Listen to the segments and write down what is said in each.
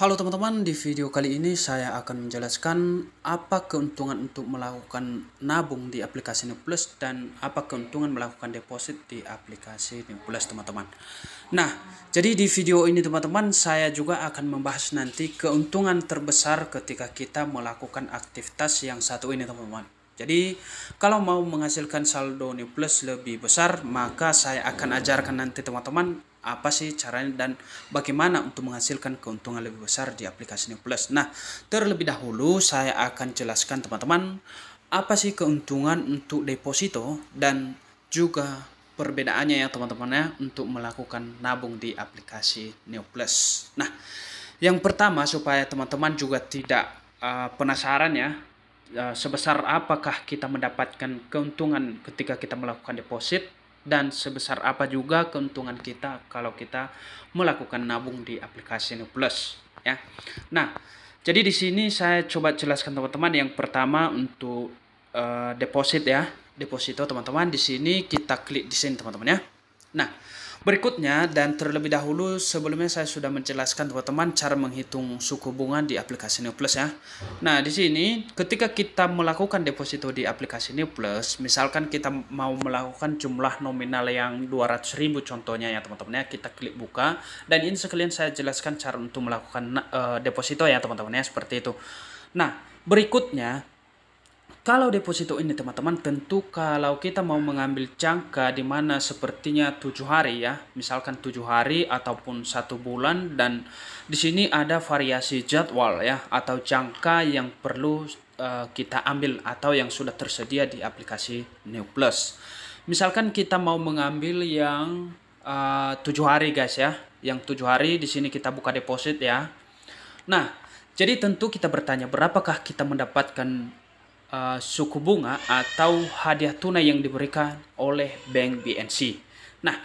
Halo teman-teman, di video kali ini saya akan menjelaskan apa keuntungan untuk melakukan nabung di aplikasi Plus dan apa keuntungan melakukan deposit di aplikasi Plus teman-teman. Nah, jadi di video ini teman-teman saya juga akan membahas nanti keuntungan terbesar ketika kita melakukan aktivitas yang satu ini teman-teman. Jadi kalau mau menghasilkan saldo Plus lebih besar, maka saya akan ajarkan nanti teman-teman apa sih caranya dan bagaimana untuk menghasilkan keuntungan lebih besar di aplikasi Plus. Nah, terlebih dahulu saya akan jelaskan teman-teman apa sih keuntungan untuk deposito dan juga perbedaannya ya teman-teman ya untuk melakukan nabung di aplikasi Plus. Nah, yang pertama supaya teman-teman juga tidak penasaran ya, sebesar apakah kita mendapatkan keuntungan ketika kita melakukan deposit dan sebesar apa juga keuntungan kita kalau kita melakukan nabung di aplikasi Plus ya. Nah, jadi di sini saya coba jelaskan teman-teman. Yang pertama untuk deposit ya, deposito teman-teman. Di sini kita klik di sini teman-teman ya. Nah, berikutnya dan terlebih dahulu sebelumnya saya sudah menjelaskan teman-teman cara menghitung suku bunga di aplikasi Plus ya. Nah, di sini ketika kita melakukan deposito di aplikasi Plus, misalkan kita mau melakukan jumlah nominal yang 200.000 contohnya ya teman-teman ya, kita klik buka dan ini sekalian saya jelaskan cara untuk melakukan deposito ya teman-teman ya, seperti itu. Nah, berikutnya kalau deposito ini teman-teman, tentu kalau kita mau mengambil jangka di mana sepertinya 7 hari ya, misalkan 7 hari ataupun 1 bulan, dan di sini ada variasi jadwal ya atau jangka yang perlu kita ambil atau yang sudah tersedia di aplikasi Plus. Misalkan kita mau mengambil yang 7 hari guys ya, yang 7 hari di sini kita buka deposit ya. Nah, jadi tentu kita bertanya berapakah kita mendapatkan suku bunga atau hadiah tunai yang diberikan oleh Bank BNC. Nah,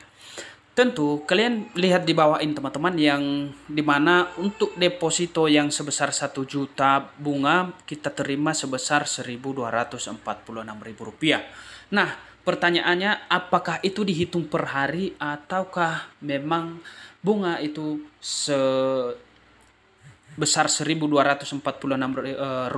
tentu kalian lihat di bawah ini teman-teman, yang dimana untuk deposito yang sebesar 1 juta bunga kita terima sebesar Rp1.246.000. Nah, pertanyaannya apakah itu dihitung per hari ataukah memang bunga itu sebesar Rp1.246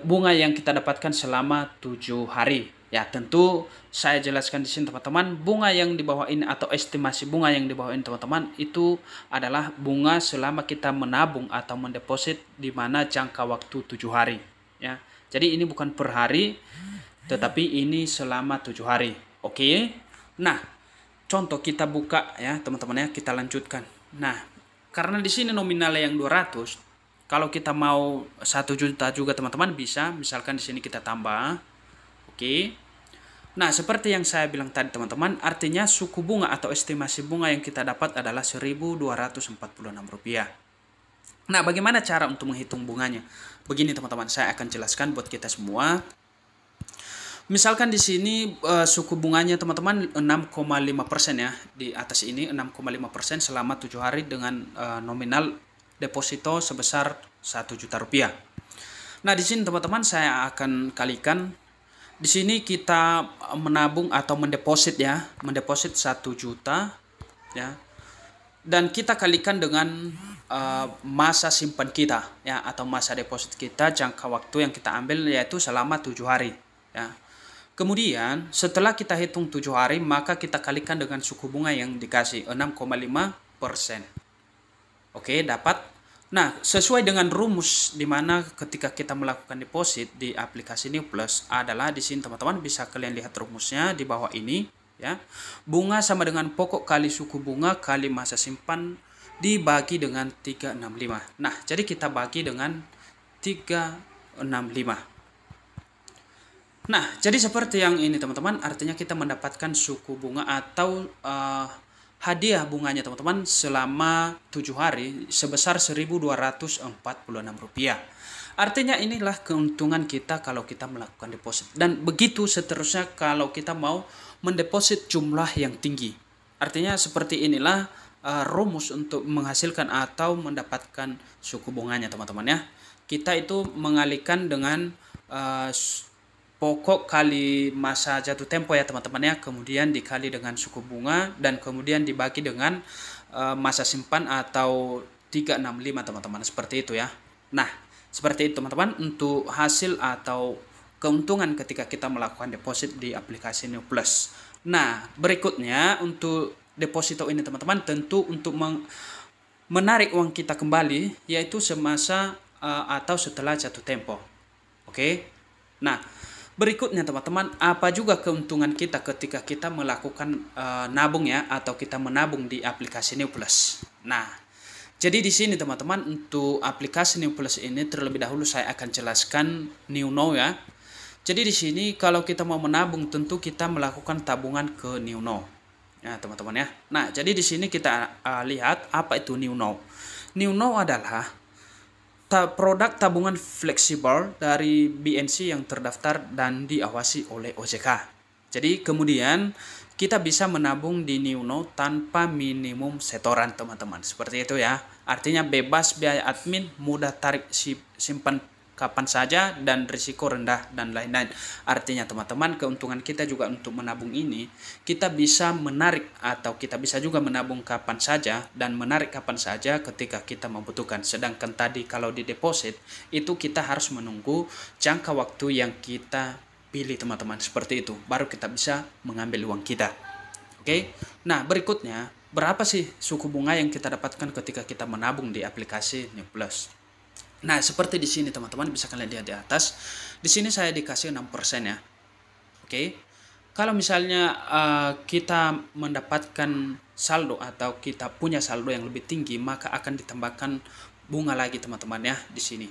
bunga yang kita dapatkan selama 7 hari. Ya, tentu saya jelaskan di sini teman-teman, bunga yang di bawah ini atau estimasi bunga yang di bawah ini teman-teman itu adalah bunga selama kita menabung atau mendeposit di mana jangka waktu 7 hari ya. Jadi ini bukan per hari tetapi ini selama 7 hari. Oke. Nah, contoh kita buka ya teman-teman ya, kita lanjutkan. Nah, karena di sini nominalnya yang 200, kalau kita mau 1 juta juga teman-teman bisa, misalkan di sini kita tambah. Oke. Nah, seperti yang saya bilang tadi teman-teman, artinya suku bunga atau estimasi bunga yang kita dapat adalah Rp1.246. Nah, bagaimana cara untuk menghitung bunganya? Begini teman-teman, saya akan jelaskan buat kita semua. Misalkan di sini suku bunganya teman-teman 6,5% ya. Di atas ini 6,5% selama 7 hari dengan nominal deposito sebesar Rp1 juta. Nah, di sini teman-teman saya akan kalikan. Di sini kita menabung atau mendeposit ya, mendeposit 1 juta ya. Dan kita kalikan dengan masa simpan kita ya atau masa deposit kita, jangka waktu yang kita ambil yaitu selama 7 hari ya. Kemudian setelah kita hitung 7 hari, maka kita kalikan dengan suku bunga yang dikasih 6,5%. Oke, dapat. Nah, sesuai dengan rumus di mana ketika kita melakukan deposit di aplikasi Plus adalah di sini teman-teman, bisa kalian lihat rumusnya di bawah ini ya. Bunga sama dengan pokok kali suku bunga kali masa simpan dibagi dengan 365. Nah, jadi kita bagi dengan 365. Nah, jadi seperti yang ini teman-teman, artinya kita mendapatkan suku bunga atau hadiah bunganya teman-teman selama 7 hari sebesar Rp1.246. Artinya inilah keuntungan kita kalau kita melakukan deposit. Dan begitu seterusnya kalau kita mau mendeposit jumlah yang tinggi. Artinya seperti inilah rumus untuk menghasilkan atau mendapatkan suku bunganya teman-teman ya. Kita itu mengalihkan dengan pokok kali masa jatuh tempo ya teman-teman ya, kemudian dikali dengan suku bunga dan kemudian dibagi dengan masa simpan atau 365 teman-teman, seperti itu ya. Nah, seperti itu teman-teman untuk hasil atau keuntungan ketika kita melakukan deposit di aplikasi New Plus. Nah, berikutnya untuk deposito ini teman-teman tentu untuk menarik uang kita kembali yaitu semasa atau setelah jatuh tempo. Oke. Nah, berikutnya teman-teman, apa juga keuntungan kita ketika kita melakukan nabung ya atau kita menabung di aplikasi New Plus. Nah, jadi di sini teman-teman untuk aplikasi New Plus ini terlebih dahulu saya akan jelaskan New Now ya. Jadi di sini kalau kita mau menabung tentu kita melakukan tabungan ke New Now. Ya, teman-teman ya. Nah, jadi di sini kita lihat apa itu New Now. New Now adalah produk tabungan fleksibel dari BNC yang terdaftar dan diawasi oleh OJK. Jadi kemudian kita bisa menabung di New Now tanpa minimum setoran teman-teman. Seperti itu ya. Artinya bebas biaya admin, mudah tarik simpan kapan saja dan risiko rendah dan lain-lain. Artinya teman-teman keuntungan kita juga untuk menabung ini kita bisa menarik atau kita bisa juga menabung kapan saja dan menarik kapan saja ketika kita membutuhkan. Sedangkan tadi kalau di deposit itu kita harus menunggu jangka waktu yang kita pilih teman-teman, seperti itu baru kita bisa mengambil uang kita. Oke. Nah, berikutnya berapa sih suku bunga yang kita dapatkan ketika kita menabung di aplikasi New Plus? Nah, seperti di sini teman-teman bisa kalian lihat di atas. Di sini saya dikasih 6% ya. Oke. Kalau misalnya kita mendapatkan saldo atau kita punya saldo yang lebih tinggi, maka akan ditambahkan bunga lagi teman-teman ya di sini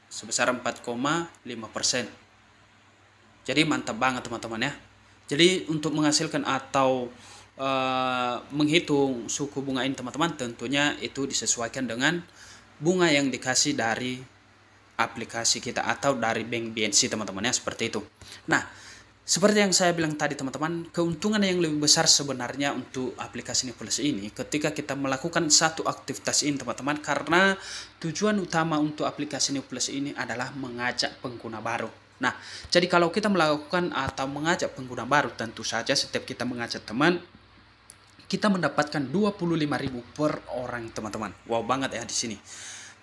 sebesar 4,5%. Jadi mantap banget teman-teman ya. Jadi untuk menghasilkan atau menghitung suku bunga ini teman-teman tentunya itu disesuaikan dengan bunga yang dikasih dari aplikasi kita atau dari bank BNC teman-teman ya, seperti itu. Nah, seperti yang saya bilang tadi teman-teman, keuntungan yang lebih besar sebenarnya untuk aplikasi New Plus ini ketika kita melakukan satu aktivitas ini teman-teman, karena tujuan utama untuk aplikasi New Plus ini adalah mengajak pengguna baru. Nah, jadi kalau kita melakukan atau mengajak pengguna baru, tentu saja setiap kita mengajak teman, kita mendapatkan 25.000 per orang teman-teman. Wow banget ya di sini.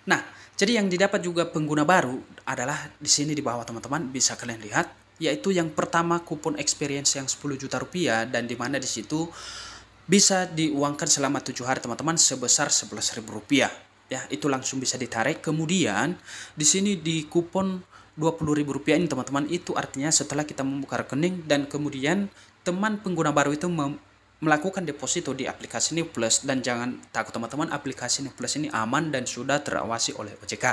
Nah, jadi yang didapat juga pengguna baru adalah di sini di bawah teman-teman bisa kalian lihat, yaitu yang pertama kupon experience yang 10 juta rupiah dan di mana di situ bisa diuangkan selama 7 hari teman-teman sebesar 11.000 rupiah. Ya, itu langsung bisa ditarik. Kemudian di sini di kupon 20.000 rupiah ini teman-teman, itu artinya setelah kita membuka rekening dan kemudian teman pengguna baru itu melakukan deposito di aplikasi New Plus. Dan jangan takut teman-teman, aplikasi New Plus ini aman dan sudah terawasi oleh OJK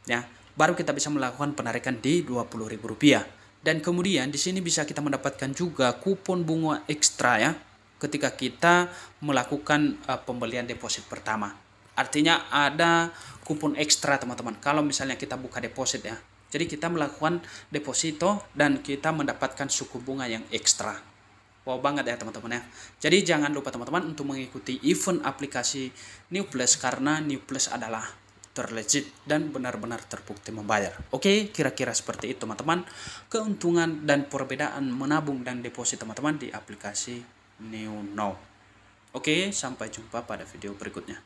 ya. Baru kita bisa melakukan penarikan di 20.000 rupiah. Dan kemudian di sini bisa kita mendapatkan juga kupon bunga ekstra ya ketika kita melakukan pembelian deposit pertama. Artinya ada kupon ekstra teman-teman kalau misalnya kita buka deposit ya. Jadi kita melakukan deposito dan kita mendapatkan suku bunga yang ekstra. Wow banget ya teman-teman ya. Jadi jangan lupa teman-teman untuk mengikuti event aplikasi New Plus karena New Plus adalah terlegit dan benar-benar terbukti membayar. Oke, kira-kira seperti itu teman-teman keuntungan dan perbedaan menabung dan deposit teman-teman di aplikasi New Now. Oke, sampai jumpa pada video berikutnya.